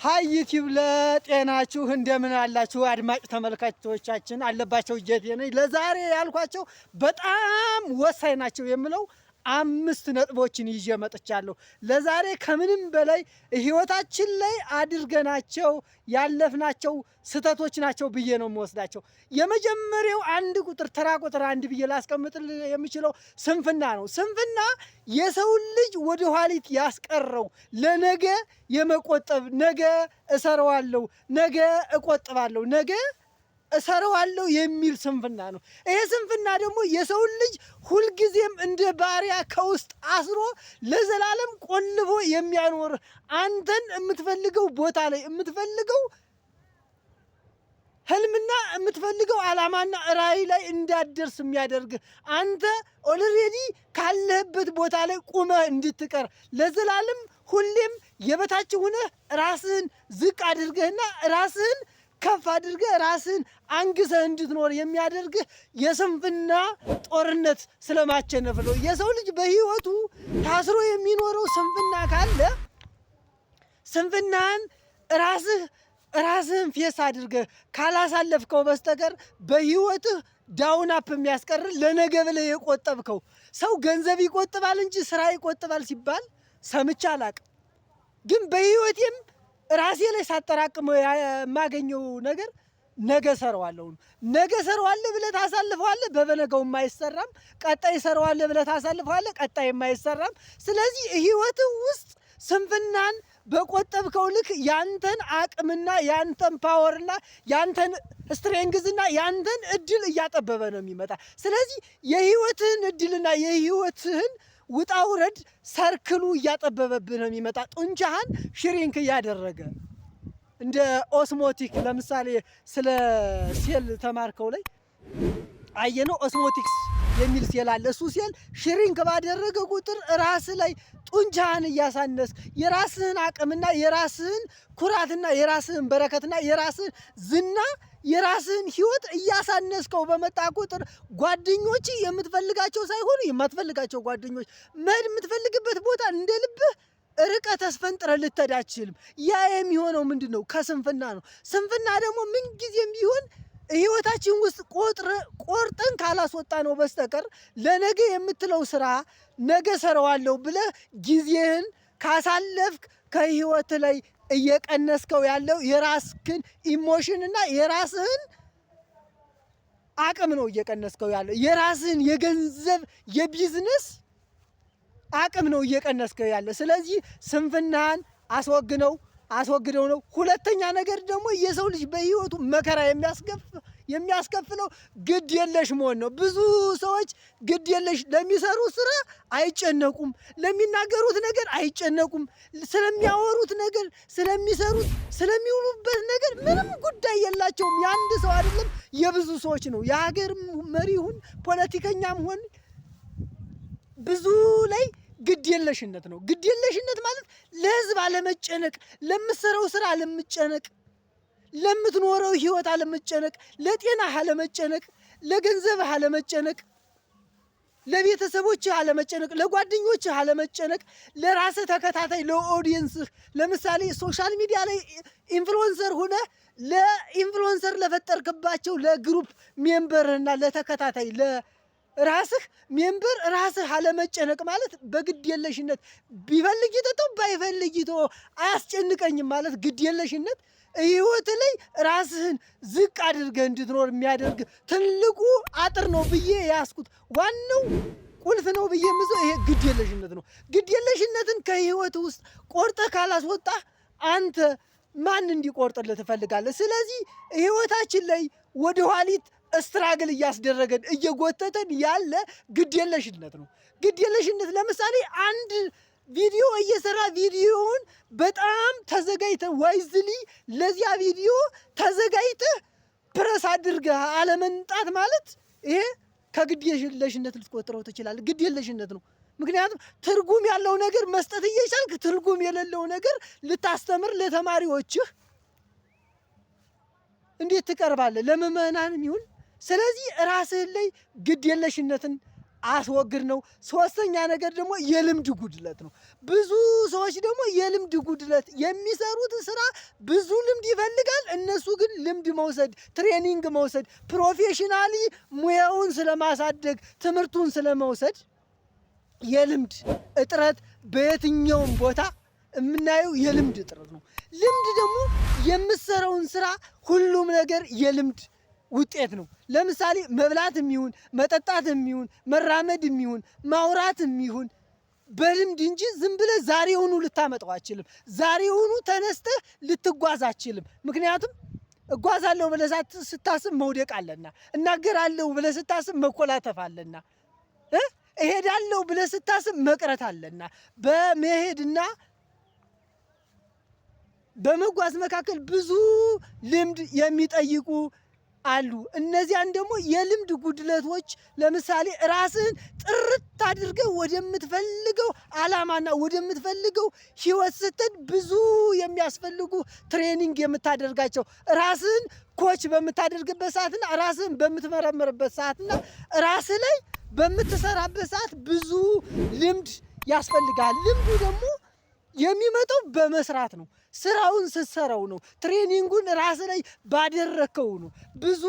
ሃይ ዩቲዩብ ለጤናችሁ እንደምን አላችሁ አድማጭ ተመልካቾቻችን? አለባቸው እጀቴ ነኝ። ለዛሬ ያልኳቸው በጣም ወሳኝ ናቸው የምለው 5 ነጥቦችን ይዤ መጥቻለሁ። ለዛሬ ከምንም በላይ ህይወታችን ላይ አድርገናቸው ያለፍናቸው ስህተቶች ናቸው ብዬ ነው የምወስዳቸው። የመጀመሪያው ተራ ቁጥር 1 ብዬ ላስቀምጥል የምችለው ስንፍና ነው። ስንፍና የሰውን ልጅ ወደ ኋሊት ያስቀረው ለነገ የመቆጠብ ነገ እሰራዋለሁ፣ ነገ እቆጥባለሁ፣ ነገ እሰራዋለሁ የሚል ስንፍና ነው። ይሄ ስንፍና ደግሞ የሰውን ልጅ ሁልጊዜም እንደ ባሪያ ከውስጥ አስሮ ለዘላለም ቆልፎ የሚያኖር አንተን የምትፈልገው ቦታ ላይ የምትፈልገው ህልምና የምትፈልገው ዓላማና ራዕይ ላይ እንዳትደርስ የሚያደርግ አንተ ኦልሬዲ ካለህበት ቦታ ላይ ቁመህ እንድትቀር ለዘላለም ሁሌም የበታች ሆነህ ራስህን ዝቅ አድርገህና ራስህን ከፍ አድርገህ ራስህን አንግሰህ እንድትኖር የሚያደርግህ የስንፍና ጦርነት ስለማቸነፍ ነው። የሰው ልጅ በህይወቱ ታስሮ የሚኖረው ስንፍና ካለ ስንፍናን ራስህን ፌስ አድርገህ ካላሳለፍከው በስተቀር በህይወትህ ዳውን አፕ የሚያስቀር ለነገ ብለህ የቆጠብከው ሰው ገንዘብ ይቆጥባል እንጂ ስራ ይቆጥባል ሲባል ሰምቼ አላቅም። ግን በህይወቴም ራሴ ላይ ሳጠራቅመው የማገኘው ነገር ነገ ሰራዋለሁ። ነገ ሰራዋለሁ ብለህ ታሳልፈዋለህ፣ በበነገው የማይሰራም። ቀጣይ ሰራዋለሁ ብለህ ታሳልፈዋለህ፣ ቀጣይ የማይሰራም። ስለዚህ ህይወትህ ውስጥ ስንፍናን በቆጠብከው ልክ ያንተን አቅምና ያንተን ፓወርና ያንተን ስትሬንግዝና ያንተን እድል እያጠበበ ነው የሚመጣ። ስለዚህ የህይወትህን እድልና የህይወትህን ውጣ ውረድ ሰርክሉ እያጠበበብህ ነው የሚመጣ። ጡንቻህን ሽሪንክ እያደረገ እንደ ኦስሞቲክ ለምሳሌ ስለ ሴል ተማርከው ላይ አየነው። ኦስሞቲክስ የሚል ሴል አለ። እሱ ሴል ሽሪንክ ባደረገ ቁጥር ራስ ላይ ጡንቻህን እያሳነስ የራስህን አቅምና የራስህን ኩራትና የራስህን በረከትና የራስህን ዝና የራስህን ህይወት እያሳነስከው በመጣ ቁጥር ጓደኞች የምትፈልጋቸው ሳይሆኑ የማትፈልጋቸው ጓደኞች መሄድ የምትፈልግበት ቦታ እንደ ልብህ ርቀህ ተስፈንጥረህ ልትሄድ አትችልም። ያ የሚሆነው ምንድን ነው? ከስንፍና ነው። ስንፍና ደግሞ ምንጊዜም ቢሆን ህይወታችን ውስጥ ቆርጠን ካላስወጣ ነው በስተቀር ለነገ የምትለው ስራ ነገ ሰራዋለሁ ብለህ ጊዜህን ካሳለፍክ ከህይወት ላይ እየቀነስከው ያለው የራስህን ኢሞሽን እና የራስህን አቅም ነው እየቀነስከው ያለው። የራስህን የገንዘብ የቢዝነስ አቅም ነው እየቀነስከው ያለ። ስለዚህ ስንፍናህን አስወግደው ነው። ሁለተኛ ነገር ደግሞ የሰው ልጅ በህይወቱ መከራ የሚያስከፍለው ግድ የለሽ መሆን ነው። ብዙ ሰዎች ግድ የለሽ ለሚሰሩት ስራ አይጨነቁም፣ ለሚናገሩት ነገር አይጨነቁም፣ ስለሚያወሩት ነገር፣ ስለሚሰሩት ስለሚውሉበት ነገር ምንም ጉዳይ የላቸውም። የአንድ ሰው አይደለም የብዙ ሰዎች ነው። የሀገር መሪ ሁን ፖለቲከኛም ሆን ብዙ ላይ ግድ የለሽነት ነው። ግድ የለሽነት ማለት ለህዝብ አለመጨነቅ፣ ለምትሰራው ስራ አለመጨነቅ፣ ለምትኖረው ህይወት አለመጨነቅ፣ ለጤናህ አለመጨነቅ፣ ለገንዘብህ አለመጨነቅ፣ ለቤተሰቦችህ አለመጨነቅ፣ ለጓደኞችህ አለመጨነቅ፣ ለራስህ ተከታታይ ለኦዲየንስህ ለምሳሌ ሶሻል ሚዲያ ላይ ኢንፍሉዌንሰር ሆነ ለኢንፍሉዌንሰር ለፈጠርክባቸው ለግሩፕ ሜምበርና ለተከታታይ ራስህ ሜምበር ራስህ አለመጨነቅ ማለት በግድ የለሽነት ቢፈልግ ይተው ባይፈልግ ይተው አያስጨንቀኝም ማለት ግድ የለሽነት ህይወት ላይ ራስህን ዝቅ አድርገህ እንድትኖር የሚያደርግ ትልቁ አጥር ነው ብዬ ያስኩት ዋናው ቁልፍ ነው ብዬ የምዘው ይሄ ግድ የለሽነት ነው። ግድ የለሽነትን ከህይወት ውስጥ ቆርጠህ ካላስወጣህ አንተ ማን እንዲቆርጥልህ ትፈልጋለህ? ስለዚህ ህይወታችን ላይ ወደ ኋሊት ስትራግል እያስደረገን እየጎተተን ያለ ግድ የለሽነት ነው። ግድ የለሽነት ለምሳሌ አንድ ቪዲዮ እየሰራ ቪዲዮውን በጣም ተዘጋጅተህ ዋይዝሊ ለዚያ ቪዲዮ ተዘጋጅተህ ፕረስ አድርገህ አለመንጣት ማለት ይሄ ከግድ የለሽነት ልትቆጥረው ትችላለህ። ግድ የለሽነት ነው። ምክንያቱም ትርጉም ያለው ነገር መስጠት እየቻልክ ትርጉም የሌለው ነገር ልታስተምር ለተማሪዎችህ እንዴት ትቀርባለህ? ለምዕመናንም ይሁን። ስለዚህ ራስህን ላይ ግድ የለሽነትን አስወግድ ነው። ሶስተኛ ነገር ደግሞ የልምድ ጉድለት ነው። ብዙ ሰዎች ደግሞ የልምድ ጉድለት የሚሰሩት ስራ ብዙ ልምድ ይፈልጋል። እነሱ ግን ልምድ መውሰድ፣ ትሬኒንግ መውሰድ፣ ፕሮፌሽናሊ ሙያውን ስለማሳደግ ትምህርቱን ስለመውሰድ የልምድ እጥረት በየትኛውም ቦታ የምናየው የልምድ እጥረት ነው። ልምድ ደግሞ የምትሰራውን ስራ ሁሉም ነገር የልምድ ውጤት ነው። ለምሳሌ መብላት የሚሆን መጠጣት የሚሆን መራመድ የሚሆን ማውራት የሚሆን በልምድ እንጂ ዝም ብለህ ዛሬውኑ ልታመጣው አችልም። ዛሬውኑ ተነስተህ ልትጓዝ አችልም። ምክንያቱም እጓዛለሁ ብለህ ስታስብ መውደቅ አለና፣ እናገራለሁ ብለህ ስታስብ መኮላተፍ አለና፣ እሄዳለሁ ብለህ ስታስብ መቅረት አለና፣ በመሄድና በመጓዝ መካከል ብዙ ልምድ የሚጠይቁ አሉ። እነዚያን ደግሞ የልምድ ጉድለቶች ለምሳሌ ራስህን ጥርት አድርገህ ወደምትፈልገው ዓላማና ወደምትፈልገው ህይወት ስትሄድ ብዙ የሚያስፈልጉ ትሬኒንግ የምታደርጋቸው ራስህን ኮች በምታደርግበት ሰዓትና ራስህን በምትመረምርበት ሰዓትና ራስህ ላይ በምትሰራበት ሰዓት ብዙ ልምድ ያስፈልጋል። ልምዱ ደግሞ የሚመጣው በመስራት ነው። ስራውን ስትሰራው ነው። ትሬኒንጉን ራስ ላይ ባደረከው ነው። ብዙ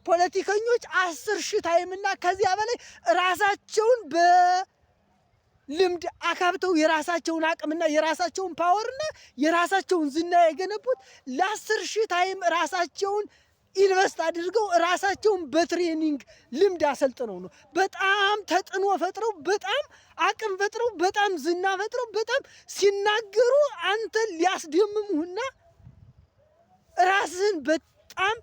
ፖለቲከኞች 10,000 ታይምና ከዚያ በላይ ራሳቸውን በልምድ አካብተው የራሳቸውን አቅምና የራሳቸውን ፓወርና የራሳቸውን ዝና የገነቡት ለ10,000 ታይም ራሳቸውን ኢንቨስት አድርገው ራሳቸውን በትሬኒንግ ልምድ አሰልጥነው ነው። በጣም ተጥኖ ፈጥረው በጣም አቅም ፈጥረው በጣም ዝና ፈጥረው በጣም ሲናገሩ አንተን ሊያስደምሙህና ራስህን በጣም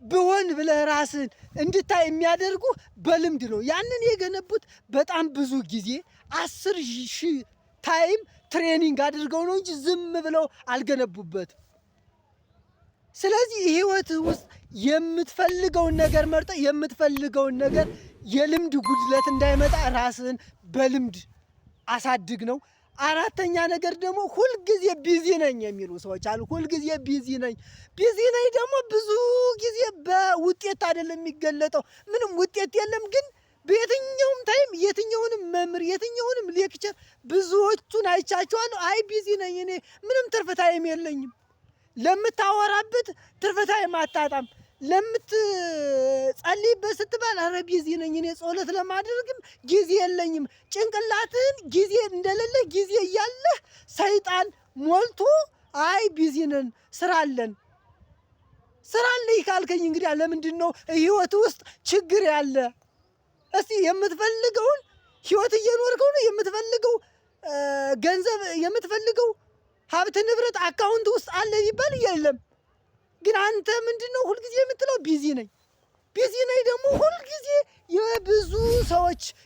ብሆን ብለህ ራስህን እንድታይ የሚያደርጉ በልምድ ነው። ያንን የገነቡት በጣም ብዙ ጊዜ 10,000 ታይም ትሬኒንግ አድርገው ነው እንጂ ዝም ብለው አልገነቡበትም። ስለዚህ ህይወትህ ውስጥ የምትፈልገውን ነገር መርጠህ የምትፈልገውን ነገር የልምድ ጉድለት እንዳይመጣ ራስህን በልምድ አሳድግ ነው። አራተኛ ነገር ደግሞ ሁልጊዜ ቢዚ ነኝ የሚሉ ሰዎች አሉ። ሁልጊዜ ቢዚ ነኝ ደግሞ ብዙ ጊዜ በውጤት አይደለም የሚገለጠው። ምንም ውጤት የለም። ግን በየትኛውም ታይም የትኛውንም መምህር የትኛውንም ሌክቸር ብዙዎቹን አይቻቸዋለሁ። አይ ቢዚ ነኝ እኔ ምንም ትርፍ ታይም የለኝም። ለምታወራበት ትርፍ ታይም አታጣም። ለምትጸልይበት ስትባል ኧረ ቢዚ ነኝ እኔ ጸሎት ለማድረግም ጊዜ የለኝም። ጭንቅላትህን ጊዜ እንደሌለ ጊዜ እያለህ ሰይጣን ሞልቶ አይ ቢዚ ነን ስራ አለኝ ካልከኝ እንግዲህ ለምንድን ነው ህይወት ውስጥ ችግር ያለ? እስቲ የምትፈልገውን ህይወት እየኖርከው ነው። የምትፈልገው ገንዘብ የምትፈልገው ሀብት ንብረት አካውንት ውስጥ አለ ቢባል የለም። ግን አንተ ምንድነው ሁልጊዜ የምትለው? ቢዚ ነኝ ደግሞ ሁልጊዜ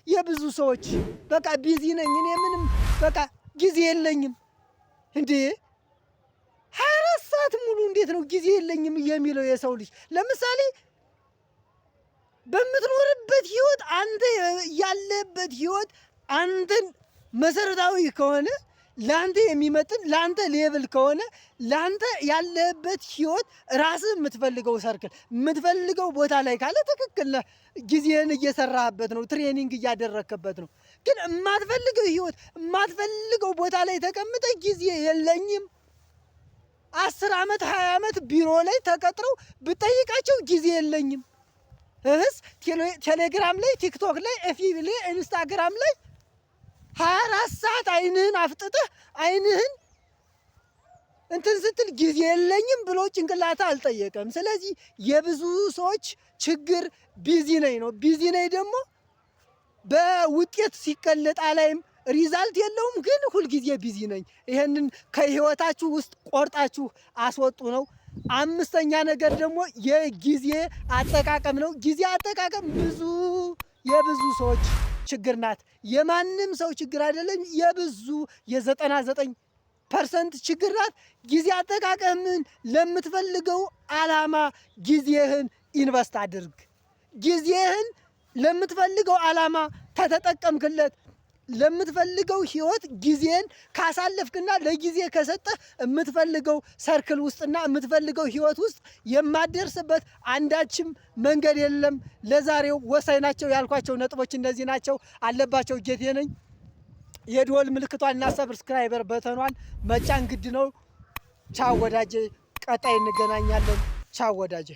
የብዙ ሰዎች በቃ ቢዚ ነኝ እኔ ምንም በቃ ጊዜ የለኝም። እንዴ 24 ሰዓት ሙሉ እንዴት ነው ጊዜ የለኝም የሚለው የሰው ልጅ? ለምሳሌ በምትኖርበት ህይወት አንተ ያለበት ህይወት አንተን መሰረታዊ ከሆነ ላንተ የሚመጥን ላንተ ሌብል ከሆነ ላንተ ያለበት ህይወት ራስህ የምትፈልገው ሰርክል የምትፈልገው ቦታ ላይ ካለ ትክክል ነህ። ጊዜህን እየሰራህበት ነው፣ ትሬኒንግ እያደረክበት ነው። ግን የማትፈልገው ህይወት የማትፈልገው ቦታ ላይ ተቀምጠ ጊዜ የለኝም 10 ዓመት 20 ዓመት ቢሮ ላይ ተቀጥረው ብጠይቃቸው ጊዜ የለኝም ቴሌግራም ላይ ቲክቶክ ላይ ኤፍቢ ላይ ኢንስታግራም ላይ 24 ሰዓት አይንህን አፍጥጠህ አይንህን እንትን ስትል ጊዜ የለኝም ብሎ ጭንቅላታ አልጠየቀም። ስለዚህ የብዙ ሰዎች ችግር ቢዚ ነኝ ነው። ቢዚ ነኝ ደግሞ በውጤት ሲቀለጥ አላይም፣ ሪዛልት የለውም። ግን ሁልጊዜ ቢዚ ነኝ። ይሄንን ከህይወታችሁ ውስጥ ቆርጣችሁ አስወጡ ነው። አምስተኛ ነገር ደግሞ የጊዜ አጠቃቀም ነው። ጊዜ አጠቃቀም የብዙ ሰዎች ችግር ናት። የማንም ሰው ችግር አይደለም። የብዙ የ99% ችግር ናት። ጊዜ አጠቃቀምን ለምትፈልገው ዓላማ ጊዜህን ኢንቨስት አድርግ። ጊዜህን ለምትፈልገው ዓላማ ተተጠቀምክለት ለምትፈልገው ህይወት ጊዜን ካሳለፍክና ለጊዜ ከሰጠህ የምትፈልገው ሰርክል ውስጥና የምትፈልገው ህይወት ውስጥ የማደርስበት አንዳችም መንገድ የለም። ለዛሬው ወሳኝ ናቸው ያልኳቸው ነጥቦች እነዚህ ናቸው። አለባቸው ጌቴ ነኝ። የደወል ምልክቷንና ሰብስክራይበር በተኗን መጫን ግድ ነው። ቻው ወዳጄ፣ ቀጣይ እንገናኛለን። ቻው ወዳጄ።